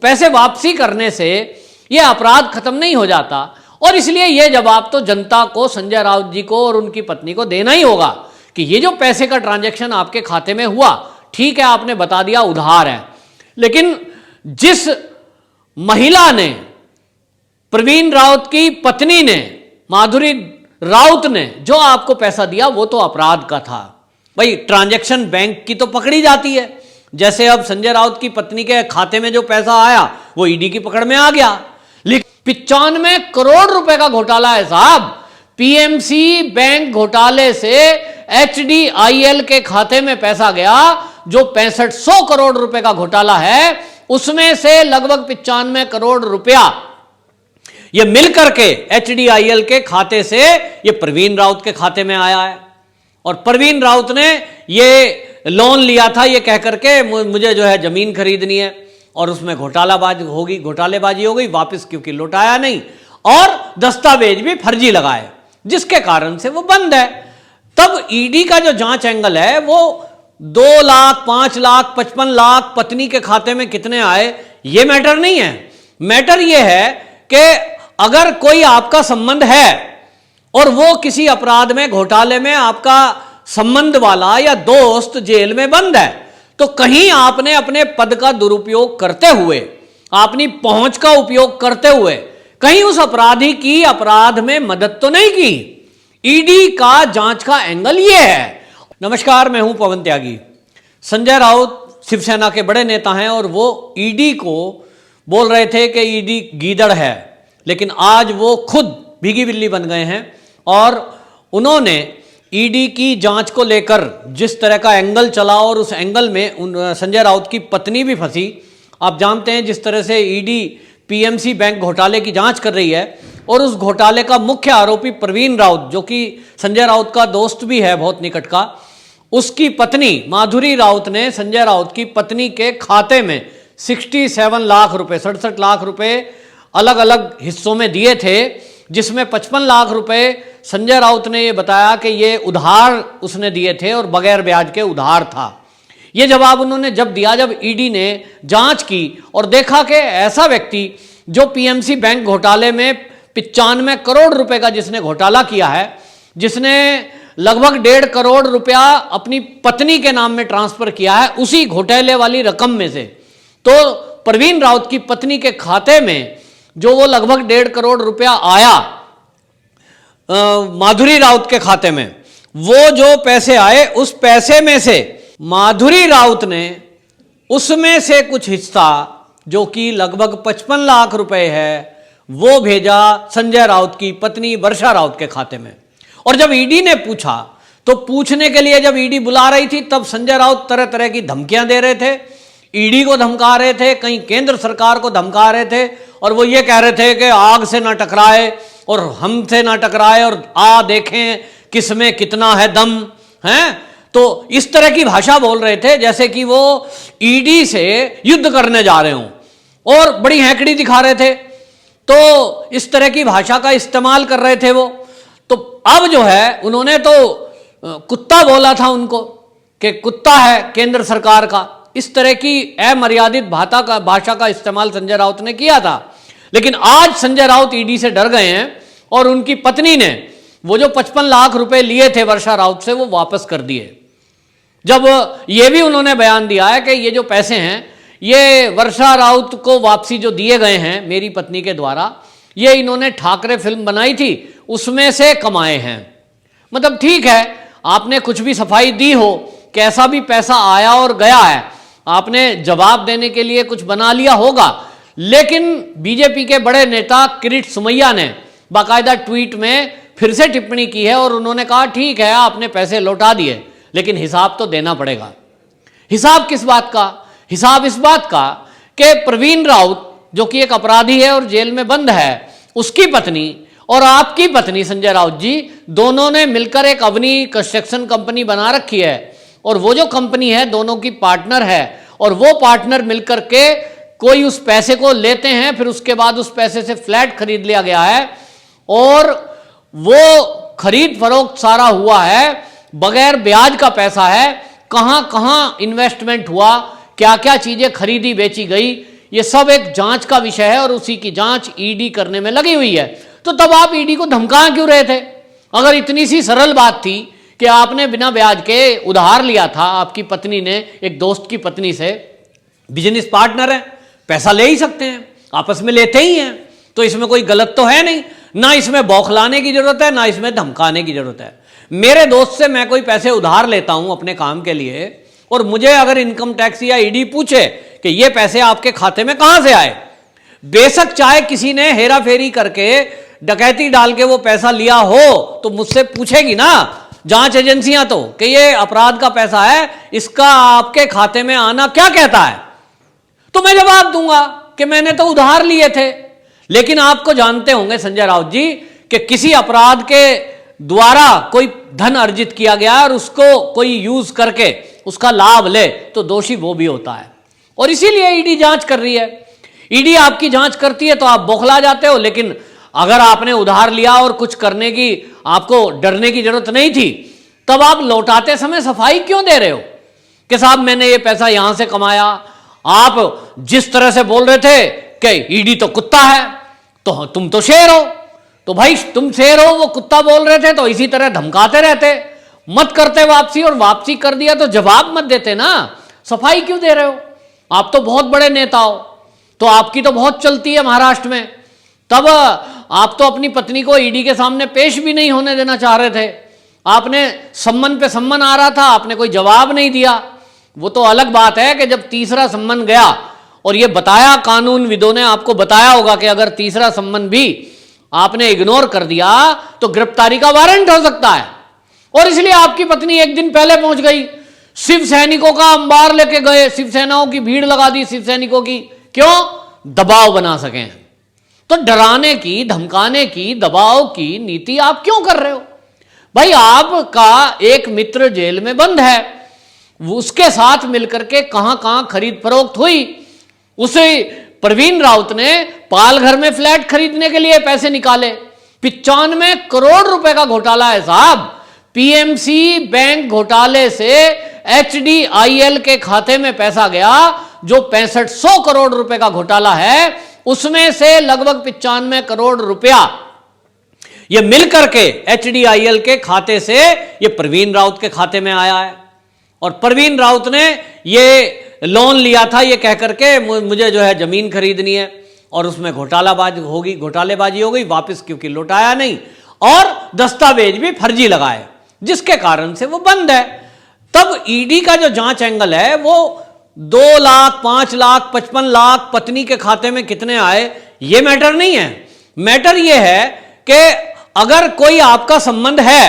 पैसे वापसी करने से यह अपराध खत्म नहीं हो जाता। और इसलिए यह जवाब तो जनता को, संजय राउत जी को और उनकी पत्नी को देना ही होगा कि ये जो पैसे का ट्रांजैक्शन आपके खाते में हुआ, ठीक है आपने बता दिया उधार है, लेकिन जिस महिला ने, प्रवीण राउत की पत्नी ने, माधुरी राउत ने जो आपको पैसा दिया वो तो अपराध का था। भाई ट्रांजैक्शन बैंक की तो पकड़ी जाती है, जैसे अब संजय राउत की पत्नी के खाते में जो पैसा आया वो ईडी की पकड़ में आ गया। लेकिन 95 करोड़ रुपए का घोटाला है साहब। पीएमसी बैंक घोटाले से एचडीआईएल के खाते में पैसा गया, जो 6500 करोड़ रुपए का घोटाला है, उसमें से लगभग 95 करोड़ रुपया ये मिलकर के एचडीआईएल के खाते से ये प्रवीण राउत के खाते में आया है। और प्रवीण राउत ने ये लोन लिया था ये कह करके मुझे जो है जमीन खरीदनी है, और उसमें घोटालेबाजी हो गई वापस, क्योंकि लौटाया नहीं और दस्तावेज भी फर्जी लगाए, जिसके कारण से वो बंद है। तब ईडी का जो जांच एंगल है वो 2 लाख, 5 लाख, 55 लाख पत्नी के खाते में कितने आए ये मैटर नहीं है। मैटर ये है कि अगर कोई आपका संबंध है और वो किसी अपराध में, घोटाले में आपका संबंध वाला या दोस्त जेल में बंद है, तो कहीं आपने अपने पद का दुरुपयोग करते हुए, अपनी पहुंच का उपयोग करते हुए कहीं उस अपराधी की अपराध में मदद तो नहीं की। ईडी का जांच का एंगल ये है। नमस्कार, मैं हूं पवन त्यागी। संजय राउत शिवसेना के बड़े नेता हैं और वो ईडी को बोल रहे थे कि ईडी गीदड़ है, लेकिन आज वो खुद भीगी बिल्ली बन गए हैं और उन्होंने ईडी की जांच को लेकर जिस तरह का एंगल चला, और उस एंगल में संजय राउत की पत्नी भी फंसी। आप जानते हैं जिस तरह से ईडी पीएमसी बैंक घोटाले की जांच कर रही है, और उस घोटाले का मुख्य आरोपी प्रवीण राउत, जो कि संजय राउत का दोस्त भी है बहुत निकट का, उसकी पत्नी माधुरी राउत ने संजय राउत की पत्नी के खाते में 67 लाख रुपए, 67 लाख रुपए अलग अलग हिस्सों में दिए थे, जिसमें 55 लाख रुपए संजय राउत ने ये बताया कि ये उधार उसने दिए थे और बगैर ब्याज के उधार था। ये जवाब उन्होंने जब दिया, जब ईडी ने जांच की और देखा कि ऐसा व्यक्ति जो पीएमसी बैंक घोटाले में 95 करोड़ रुपए का जिसने घोटाला किया है, जिसने लगभग 1.5 करोड़ रुपया अपनी पत्नी के नाम में ट्रांसफर किया है, उसी घोटाले वाली रकम में से तो प्रवीण राउत की पत्नी के खाते में जो वो लगभग 1.5 करोड़ रुपया आया माधुरी राउत के खाते में, वो जो पैसे आए उस पैसे में से माधुरी राउत ने उसमें से कुछ हिस्सा, जो कि लगभग 55 लाख रुपए है, वो भेजा संजय राउत की पत्नी वर्षा राउत के खाते में। और जब ईडी ने पूछा, तो पूछने के लिए जब ईडी बुला रही थी, तब संजय राउत तरह तरह की धमकियां दे रहे थे, ईडी को धमका रहे थे, कहीं केंद्र सरकार को धमका रहे थे, और वो ये कह रहे थे कि आग से ना टकराए और हमसे ना टकराए, और देखें किसमें कितना है दम है। तो इस तरह की भाषा बोल रहे थे जैसे कि वो ईडी से युद्ध करने जा रहे हों और बड़ी हैकड़ी दिखा रहे थे। तो इस तरह की भाषा का इस्तेमाल कर रहे थे वो। तो अब जो है उन्होंने तो कुत्ता बोला था उनको कि कुत्ता है केंद्र सरकार का, इस तरह की अमर्यादित भाषा का इस्तेमाल संजय राउत ने किया था। लेकिन आज संजय राउत ईडी से डर गए हैं और उनकी पत्नी ने वो जो 55 लाख रुपए लिए थे वर्षा राउत से, वो वापस कर दिए। जब ये भी उन्होंने बयान दिया है कि ये जो पैसे हैं ये वर्षा राउत को वापसी जो दिए गए हैं मेरी पत्नी के द्वारा, ये इन्होंने ठाकरे फिल्म बनाई थी उसमें से कमाए हैं। मतलब ठीक है, आपने कुछ भी सफाई दी हो, कैसा भी पैसा आया और गया है, आपने जवाब देने के लिए कुछ बना लिया होगा। लेकिन बीजेपी के बड़े नेता किरीट सोमैया ने बाकायदा ट्वीट में फिर से टिप्पणी की है और उन्होंने कहा ठीक है आपने पैसे लौटा दिए, लेकिन हिसाब तो देना पड़ेगा। हिसाब किस बात का? हिसाब इस बात का कि प्रवीण राउत जो कि एक अपराधी है और जेल में बंद है, उसकी पत्नी और आपकी पत्नी संजय राउत जी दोनों ने मिलकर एक अवनी कंस्ट्रक्शन कंपनी बना रखी है, और वो जो कंपनी है दोनों की पार्टनर है, और वो पार्टनर मिलकर के कोई उस पैसे को लेते हैं, फिर उसके बाद उस पैसे से फ्लैट खरीद लिया गया है, और वो खरीद फरोख्त सारा हुआ है, बगैर ब्याज का पैसा है। कहां कहां इन्वेस्टमेंट हुआ, क्या क्या चीजें खरीदी बेची गई, ये सब एक जांच का विषय है और उसी की जांच ईडी करने में लगी हुई है। तो तब आप ईडी को धमका क्यों रहे थे? अगर इतनी सी सरल बात थी कि आपने बिना ब्याज के उधार लिया था, आपकी पत्नी ने एक दोस्त की पत्नी से, बिजनेस पार्टनर है, पैसा ले ही सकते हैं, आपस में लेते ही हैं, तो इसमें कोई गलत तो है नहीं, ना इसमें बौखलाने की जरूरत है, ना इसमें धमकाने की जरूरत है। मेरे दोस्त से मैं कोई पैसे उधार लेता हूं अपने काम के लिए, और मुझे अगर इनकम टैक्स या ईडी पूछे कि ये पैसे आपके खाते में कहां से आए, बेशक चाहे किसी ने हेरा फेरी करके डकैती डाल के वो पैसा लिया हो, तो मुझसे पूछेगी ना जांच एजेंसियां तो कि ये अपराध का पैसा है, इसका आपके खाते में आना क्या कहता है, तो मैं जवाब दूंगा कि मैंने तो उधार लिए थे। लेकिन आपको जानते होंगे संजय राउत जी कि किसी अपराध के द्वारा कोई धन अर्जित किया गया और उसको कोई यूज करके उसका लाभ ले तो दोषी वो भी होता है, और इसीलिए ईडी जांच कर रही है। ईडी आपकी जांच करती है तो आप बौखला जाते हो, लेकिन अगर आपने उधार लिया और कुछ करने की आपको डरने की जरूरत नहीं थी, तब आप लौटाते समय सफाई क्यों दे रहे हो कि साहब मैंने ये पैसा यहां से कमाया? आप जिस तरह से बोल रहे थे कि ईडी तो कुत्ता है, तो तुम तो शेर हो, तो भाई तुम शेर हो, वो कुत्ता बोल रहे थे, तो इसी तरह धमकाते रहते, मत करते वापसी, और वापसी कर दिया तो जवाब मत देते ना, सफाई क्यों दे रहे हो? आप तो बहुत बड़े नेता हो, तो आपकी तो बहुत चलती है महाराष्ट्र में, तब आप तो अपनी पत्नी को ईडी के सामने पेश भी नहीं होने देना चाह रहे थे। आपने सम्मन पे सम्मन आ रहा था, आपने कोई जवाब नहीं दिया। वो तो अलग बात है कि जब तीसरा सम्मन गया, और ये बताया कानूनविदों ने आपको बताया होगा कि अगर तीसरा सम्मन भी आपने इग्नोर कर दिया तो गिरफ्तारी का वारंट हो सकता है, और इसलिए आपकी पत्नी एक दिन पहले पहुंच गई, शिव सैनिकों का अंबार लेके गए, शिव सेनाओं की भीड़ लगा दी शिव सैनिकों की, क्यों? दबाव बना सकें। तो डराने की, धमकाने की, दबाव की नीति आप क्यों कर रहे हो? भाई आपका एक मित्र जेल में बंद है, उसके साथ मिलकर के कहां कहां खरीद फरोख्त हुई, उसे प्रवीण राउत ने पालघर में फ्लैट खरीदने के लिए पैसे निकाले, 95 करोड़ रुपए का घोटाला है साहब। पीएमसी बैंक घोटाले से एचडीआईएल के खाते में पैसा गया, जो 6500 करोड़ रुपए का घोटाला है, उसमें से लगभग 95 करोड़ रुपया ये मिलकर के एचडीआईएल के खाते से ये प्रवीण राउत के खाते में आया है, और प्रवीण राउत ने ये लोन लिया था ये कहकर के मुझे जो है जमीन खरीदनी है, और उसमें घोटालेबाजी हो गई, वापस क्योंकि लौटाया नहीं, और दस्तावेज भी फर्जी लगाए, जिसके कारण से वो बंद है। तब ईडी का जो जांच एंगल है वो 2 लाख, 5 लाख, 55 लाख पत्नी के खाते में कितने आए, ये मैटर नहीं है। मैटर ये है कि अगर कोई आपका संबंध है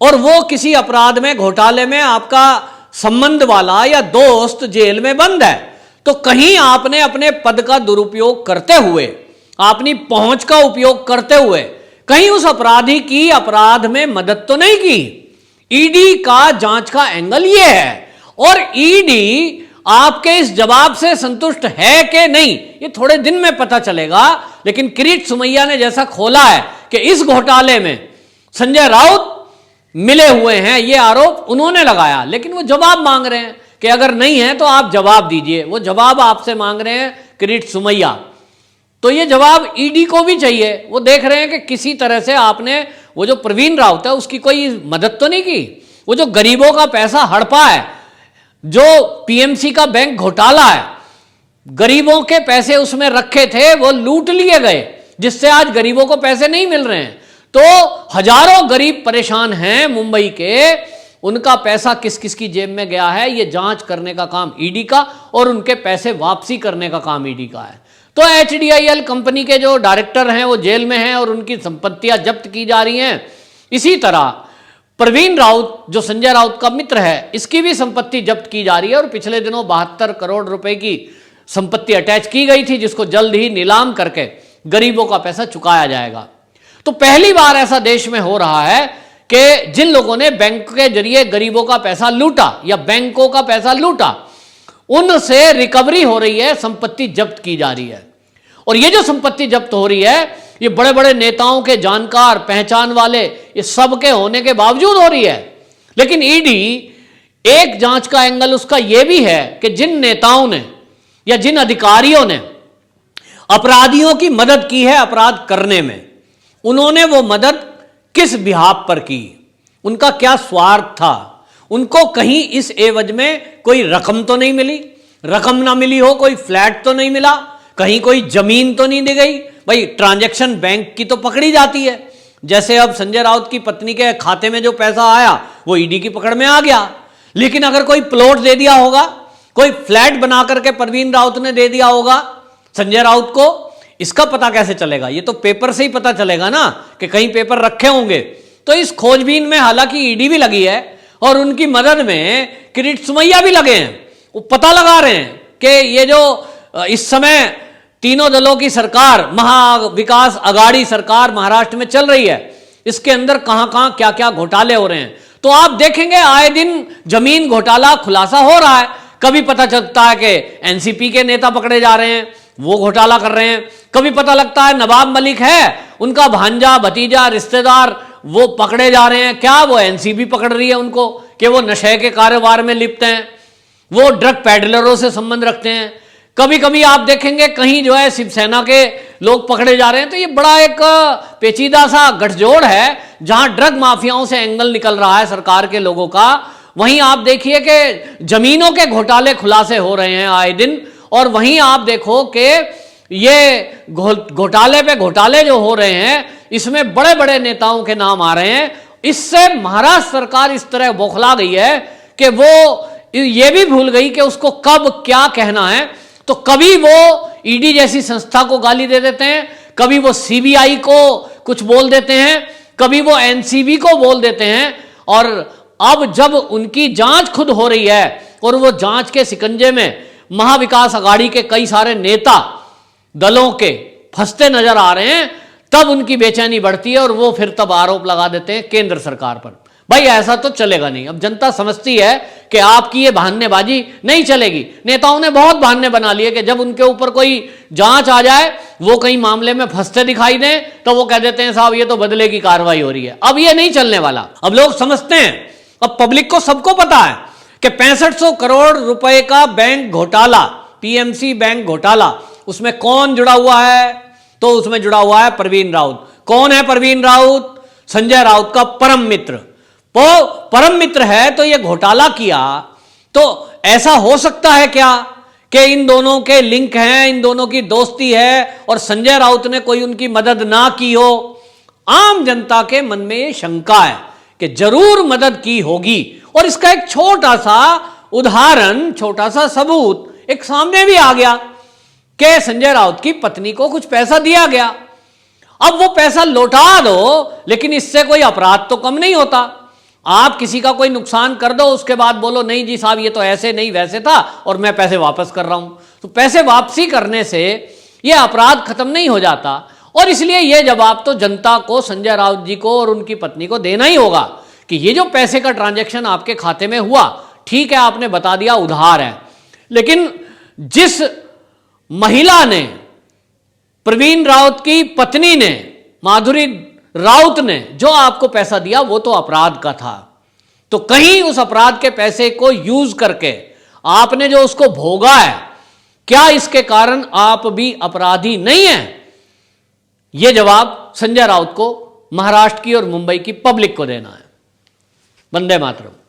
और वो किसी अपराध में, घोटाले में आपका संबंध वाला या दोस्त जेल में बंद है, तो कहीं आपने अपने पद का दुरुपयोग करते हुए, अपनी पहुंच का उपयोग करते हुए कहीं उस अपराधी की अपराध में मदद तो नहीं की। ईडी का जांच का एंगल यह है, और ईडी आपके इस जवाब से संतुष्ट है कि नहीं ये थोड़े दिन में पता चलेगा। लेकिन किरीट सुमैया ने जैसा खोला है कि इस घोटाले में संजय राउत मिले हुए हैं, ये आरोप उन्होंने लगाया, लेकिन वो जवाब मांग रहे हैं कि अगर नहीं है तो आप जवाब दीजिए। वो जवाब आपसे मांग रहे हैं किरीट सुमैया, तो ये जवाब ईडी को भी चाहिए। वो देख रहे हैं कि किसी तरह से आपने वो जो प्रवीण राउत है उसकी कोई मदद तो नहीं की, वो जो गरीबों का पैसा हड़पा है, जो पीएमसी का बैंक घोटाला है, गरीबों के पैसे उसमें रखे थे वो लूट लिए गए, जिससे आज गरीबों को पैसे नहीं मिल रहे हैं। तो हजारों गरीब परेशान हैं मुंबई के, उनका पैसा किस किस की जेब में गया है ये जांच करने का काम ईडी का, और उनके पैसे वापसी करने का काम ईडी का है। तो एचडीआईएल कंपनी के जो डायरेक्टर हैं वो जेल में हैं और उनकी संपत्तियां जब्त की जा रही हैं। इसी तरह प्रवीण राउत जो संजय राउत का मित्र है, इसकी भी संपत्ति जब्त की जा रही है, और पिछले दिनों 72 करोड़ रुपए की संपत्ति अटैच की गई थी, जिसको जल्द ही नीलाम करके गरीबों का पैसा चुकाया जाएगा। तो पहली बार ऐसा देश में हो रहा है कि जिन लोगों ने बैंक के जरिए गरीबों का पैसा लूटा या बैंकों का पैसा लूटा, उनसे रिकवरी हो रही है, संपत्ति जब्त की जा रही है। और ये जो संपत्ति जब्त हो रही है ये बड़े बड़े नेताओं के, जानकार, पहचान वाले, ये सब के होने के बावजूद हो रही है। लेकिन ईडी एक जांच का एंगल उसका यह भी है कि जिन नेताओं ने या जिन अधिकारियों ने अपराधियों की मदद की है अपराध करने में, उन्होंने वो मदद किस बिहाफ पर की, उनका क्या स्वार्थ था, उनको कहीं इस एवज में कोई रकम तो नहीं मिली, रकम ना मिली हो, कोई फ्लैट तो नहीं मिला, कहीं कोई जमीन तो नहीं दी गई। भाई ट्रांजैक्शन बैंक की तो पकड़ी जाती है, जैसे अब संजय राउत की पत्नी के खाते में जो पैसा आया वो ईडी की पकड़ में आ गया। लेकिन अगर कोई प्लॉट दे दिया होगा, कोई फ्लैट बना करके परवीन राउत ने दे दिया होगा संजय राउत को, इसका पता कैसे चलेगा? ये तो पेपर से ही पता चलेगा ना, कि कहीं पेपर रखे होंगे। तो इस खोजबीन में हालांकि ईडी भी लगी है और उनकी मदद में किरीट सुमैया भी लगे हैं। वो पता लगा रहे हैं कि ये जो इस समय तीनों दलों की सरकार, महाविकास आघाड़ी सरकार महाराष्ट्र में चल रही है, इसके अंदर कहां कहां क्या क्या घोटाले हो रहे हैं। तो आप देखेंगे आए दिन जमीन घोटाला खुलासा हो रहा है। कभी पता चलता है कि एनसीपी के नेता पकड़े जा रहे हैं, वो घोटाला कर रहे हैं। कभी पता लगता है नवाब मलिक है, उनका भांजा भतीजा रिश्तेदार वो पकड़े जा रहे हैं। क्या वो एनसीबी पकड़ रही है उनको कि वो नशे के कारोबार में लिप्त हैं, वो ड्रग पैडलरों से संबंध रखते हैं। कभी कभी आप देखेंगे कहीं जो है शिवसेना के लोग पकड़े जा रहे हैं। तो ये बड़ा एक पेचीदा सा गठजोड़ है, जहां ड्रग माफियाओं से एंगल निकल रहा है सरकार के लोगों का, वहीं आप देखिए कि जमीनों के घोटाले खुलासे हो रहे हैं आए दिन। और वहीं आप देखो कि ये घोटाले पे घोटाले जो हो रहे हैं, इसमें बड़े बड़े नेताओं के नाम आ रहे हैं। इससे महाराष्ट्र सरकार इस तरह बौखला गई है कि वो ये भी भूल गई कि उसको कब क्या कहना है। तो कभी वो ईडी जैसी संस्था को गाली दे देते हैं, कभी वो सीबीआई को कुछ बोल देते हैं, कभी वो एनसीबी को बोल देते हैं। और अब जब उनकी जांच खुद हो रही है और वो जांच के शिकंजे में महाविकास आघाड़ी के कई सारे नेता दलों के फंसते नजर आ रहे हैं, तब उनकी बेचैनी बढ़ती है और वो फिर तब आरोप लगा देते हैं केंद्र सरकार पर। भाई ऐसा तो चलेगा नहीं। अब जनता समझती है कि आपकी ये बहानेबाजी नहीं चलेगी। नेताओं ने बहुत बहाने बना लिए कि जब उनके ऊपर कोई जांच आ जाए, वो कई मामले में फंसते दिखाई दें, तो वो कह देते हैं साहब ये तो बदले की कार्रवाई हो रही है। अब ये नहीं चलने वाला। अब लोग समझते हैं, अब पब्लिक को सबको पता है कि 6500 करोड़ रुपए का बैंक घोटाला, पीएमसी बैंक घोटाला, उसमें कौन जुड़ा हुआ है? तो उसमें जुड़ा हुआ है परवीन राउत। कौन है परवीन राउत? संजय राउत का परम मित्र। वो परम मित्र है तो ये घोटाला किया, तो ऐसा हो सकता है क्या कि इन दोनों के लिंक हैं, इन दोनों की दोस्ती है और संजय राउत ने कोई उनकी मदद ना की हो? आम जनता के मन में ये शंका है कि जरूर मदद की होगी। और इसका एक छोटा सा उदाहरण, छोटा सा सबूत एक सामने भी आ गया कि संजय राउत की पत्नी को कुछ पैसा दिया गया। अब वो पैसा लौटा दो, लेकिन इससे कोई अपराध तो कम नहीं होता। आप किसी का कोई नुकसान कर दो, उसके बाद बोलो नहीं जी साहब ये तो ऐसे नहीं वैसे था और मैं पैसे वापस कर रहा हूं। तो पैसे वापसी करने से ये अपराध खत्म नहीं हो जाता। और इसलिए ये जवाब तो जनता को, संजय राउत जी को और उनकी पत्नी को देना ही होगा कि ये जो पैसे का ट्रांजैक्शन आपके खाते में हुआ, ठीक है आपने बता दिया उधार है, लेकिन जिस महिला ने, परवीन राउत की पत्नी ने, माधुरी राउत ने जो आपको पैसा दिया वो तो अपराध का था। तो कहीं उस अपराध के पैसे को यूज करके आपने जो उसको भोगा है, क्या इसके कारण आप भी अपराधी नहीं हैं? यह जवाब संजय राउत को, महाराष्ट्र की और मुंबई की पब्लिक को देना है। वंदे मातरम।